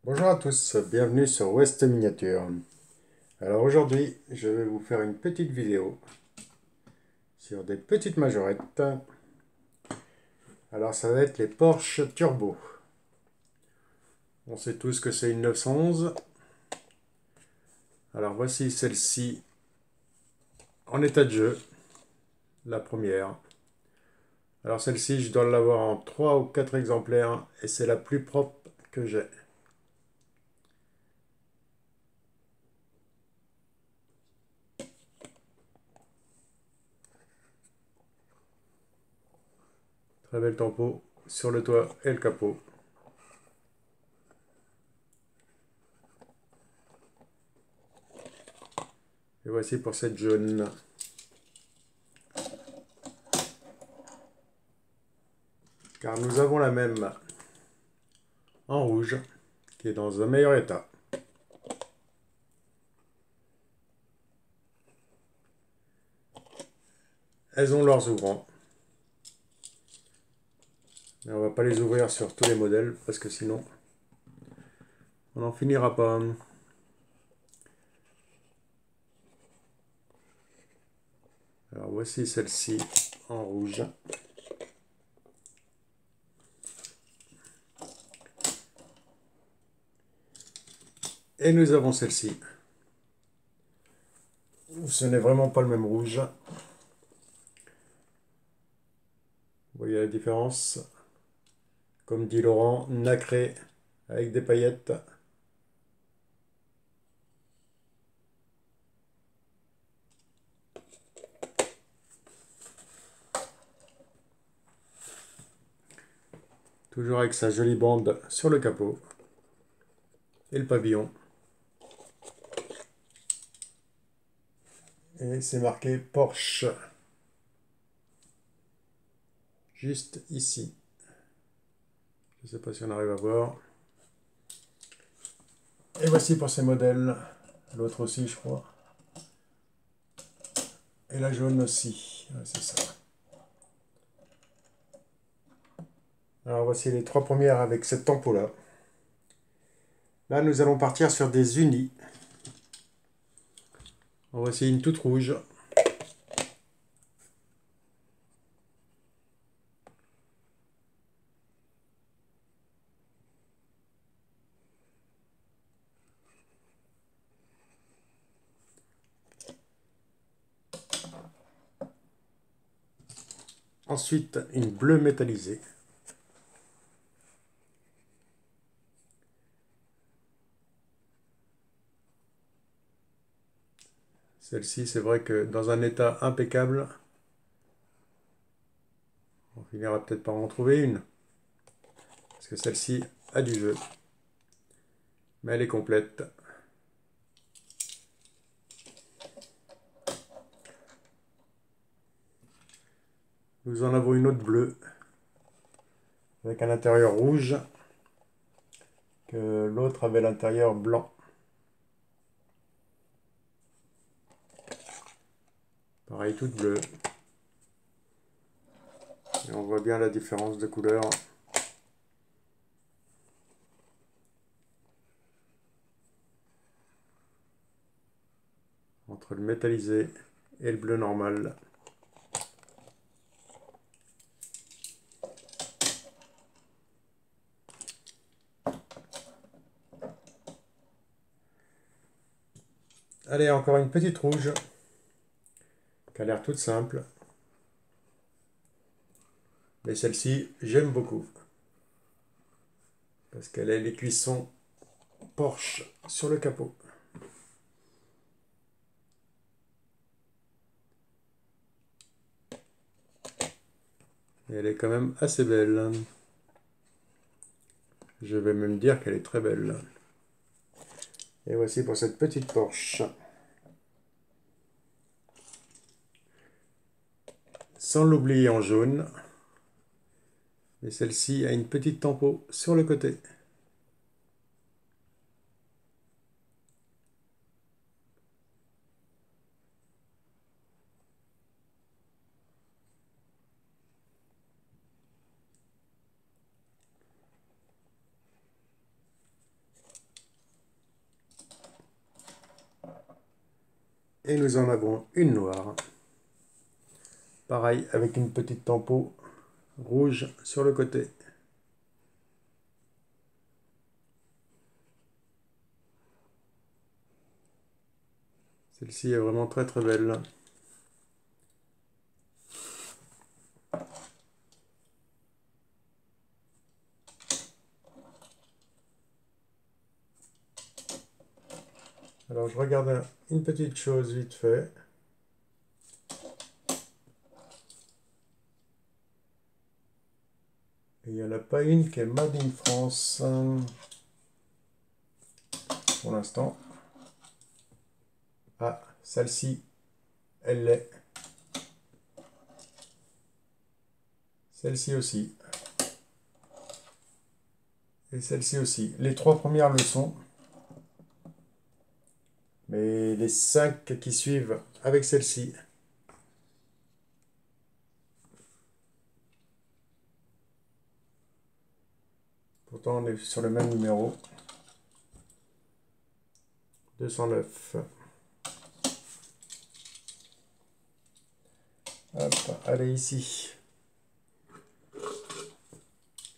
Bonjour à tous, bienvenue sur West Miniature. Alors aujourd'hui, je vais vous faire une petite vidéo sur des petites majorettes. Alors ça va être les Porsche Turbo. On sait tous que c'est une 911. Alors voici celle-ci en état de jeu, la première. Alors celle-ci, je dois l'avoir en 3 ou 4 exemplaires et c'est la plus propre que j'ai. Très belle tempo sur le toit et le capot. Et voici pour cette jaune. Car nous avons la même en rouge qui est dans un meilleur état. Elles ont leurs ouvrants. Mais on va pas les ouvrir sur tous les modèles parce que sinon on n'en finira pas. Alors voici celle-ci en rouge. Et nous avons celle-ci. Ce n'est vraiment pas le même rouge. Vous voyez la différence? Comme dit Laurent, nacré avec des paillettes. Toujours avec sa jolie bande sur le capot. Et le pavillon. Et c'est marqué Porsche. Juste ici. Je ne sais pas si on arrive à voir. Et voici pour ces modèles. L'autre aussi, je crois. Et la jaune aussi. Ouais, c'est ça. Alors voici les 3 premières avec cette tempo-là. Là, nous allons partir sur des unis. En voici une toute rouge. Ensuite, une bleue métallisée. Celle-ci, c'est vrai que dans un état impeccable, on finira peut-être par en trouver une. Parce que celle-ci a du jeu. Mais elle est complète. Nous en avons une autre bleue. Avec un intérieur rouge. Que l'autre avait l'intérieur blanc. Pareil, toute bleue. Et on voit bien la différence de couleur. Entre le métallisé et le bleu normal. Allez, encore une petite rouge. Qui a l'air toute simple. Mais celle-ci, j'aime beaucoup. Parce qu'elle a les cuissons Porsche sur le capot. Et elle est quand même assez belle. Je vais même dire qu'elle est très belle. Et voici pour cette petite Porsche. Sans l'oublier en jaune. Et celle-ci a une petite tempo sur le côté. Et nous en avons une noire. Pareil, avec une petite tempo rouge sur le côté. Celle-ci est vraiment très très belle. Alors je regarde une petite chose vite fait. Il n'y en a pas une qui est Made in France pour l'instant. Ah, celle-ci, elle l'est. Celle-ci aussi. Et celle-ci aussi. Les trois premières le sont. Mais les 5 qui suivent avec celle-ci. Pourtant, on est sur le même numéro. 209. Hop, allez ici.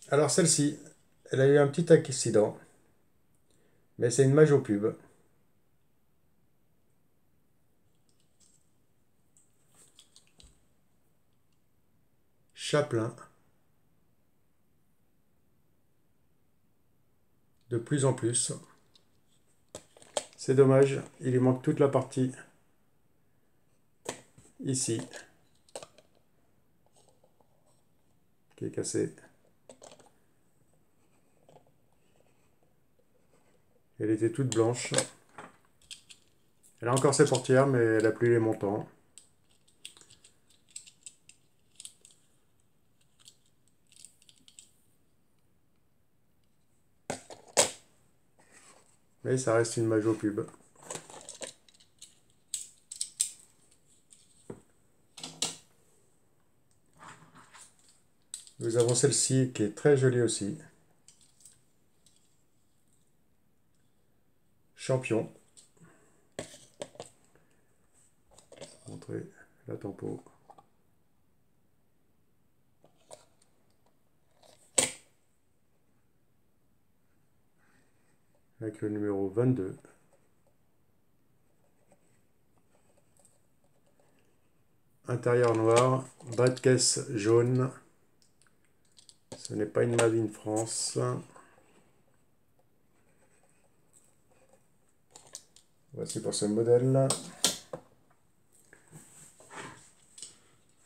Alors celle-ci, elle a eu un petit accident. Mais c'est une Majo Pub. Chaplin. De plus en plus. C'est dommage, il lui manque toute la partie ici qui est cassée. Elle était toute blanche. Elle a encore ses portières, mais elle n'a plus les montants. Mais ça reste une Majo Pub. Nous avons celle-ci qui est très jolie aussi. Champion. Montrer la tempo. Avec le numéro 22. Intérieur noir, bas de caisse jaune. Ce n'est pas une Made in France. Voici pour ce modèle.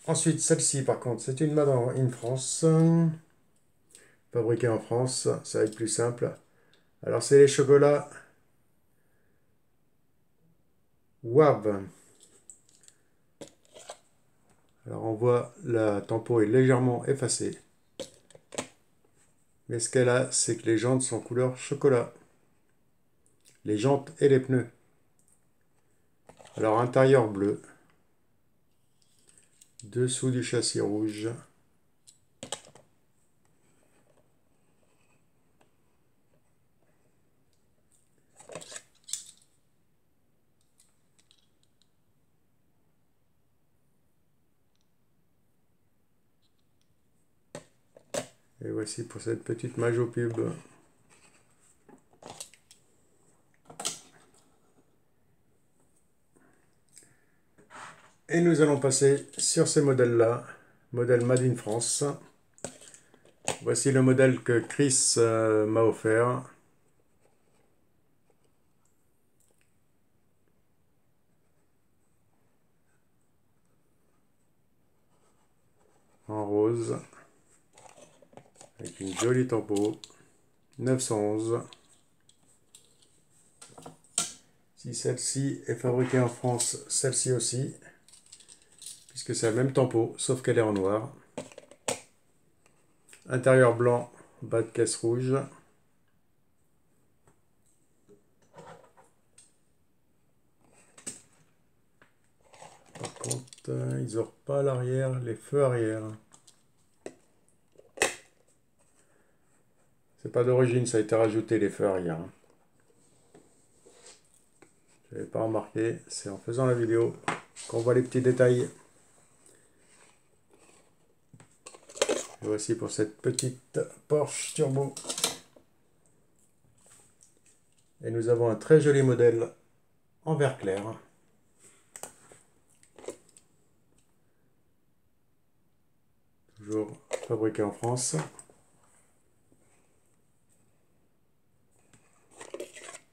Ensuite, celle-ci, par contre, c'est une Made in France. Fabriquée en France, ça va être plus simple. Alors, c'est les chocolats WAV. Alors, on voit la tempo est légèrement effacée. Mais ce qu'elle a, c'est que les jantes sont couleur chocolat. Les jantes et les pneus. Alors, intérieur bleu. Dessous du châssis rouge. Et voici pour cette petite Majo Pub. Et nous allons passer sur ces modèles-là. Modèle Made in France. Voici le modèle que Chris m'a offert. En rose. Avec une jolie tempo. 911. Si celle-ci est fabriquée en France, celle-ci aussi. Puisque c'est la même tempo, sauf qu'elle est en noir. Intérieur blanc, bas de caisse rouge. Par contre, ils n'ont pas à l'arrière les feux arrière. C'est pas d'origine, ça a été rajouté les feux arrière. Je n'avais pas remarqué, c'est en faisant la vidéo qu'on voit les petits détails. Et voici pour cette petite Porsche Turbo. Et nous avons un très joli modèle en vert clair. Toujours fabriqué en France.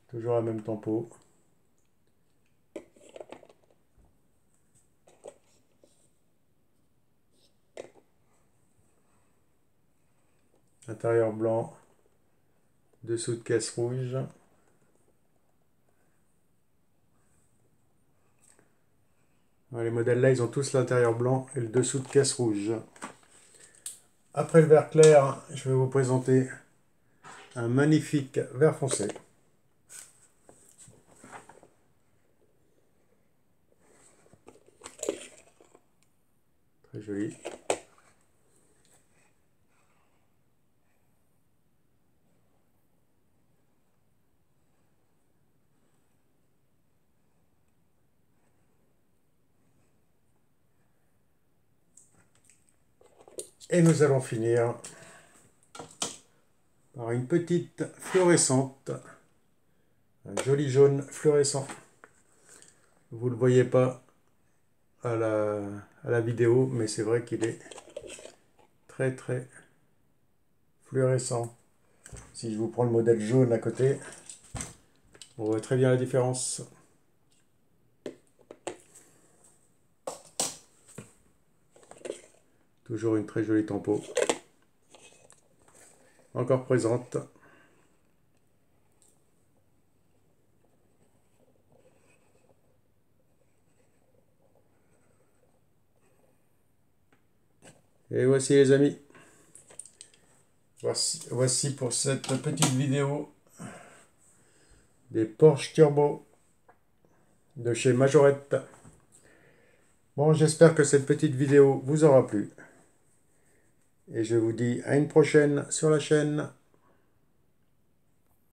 Toujours la même tempo. Intérieur blanc. Dessous de caisse rouge. Les modèles là, ils ont tous l'intérieur blanc et le dessous de caisse rouge. Après le vert clair, je vais vous présenter un magnifique vert foncé. Très joli. Et nous allons finir par une petite fluorescente. Un joli jaune fluorescent. Vous ne le voyez pas à la vidéo, mais c'est vrai qu'il est très très fluorescent. Si je vous prends le modèle jaune à côté, on voit très bien la différence. Toujours une très jolie tempo. Encore présente. Et voici les amis. Voici pour cette petite vidéo des Porsche Turbo de chez Majorette. Bon, j'espère que cette petite vidéo vous aura plu. Et je vous dis à une prochaine sur la chaîne.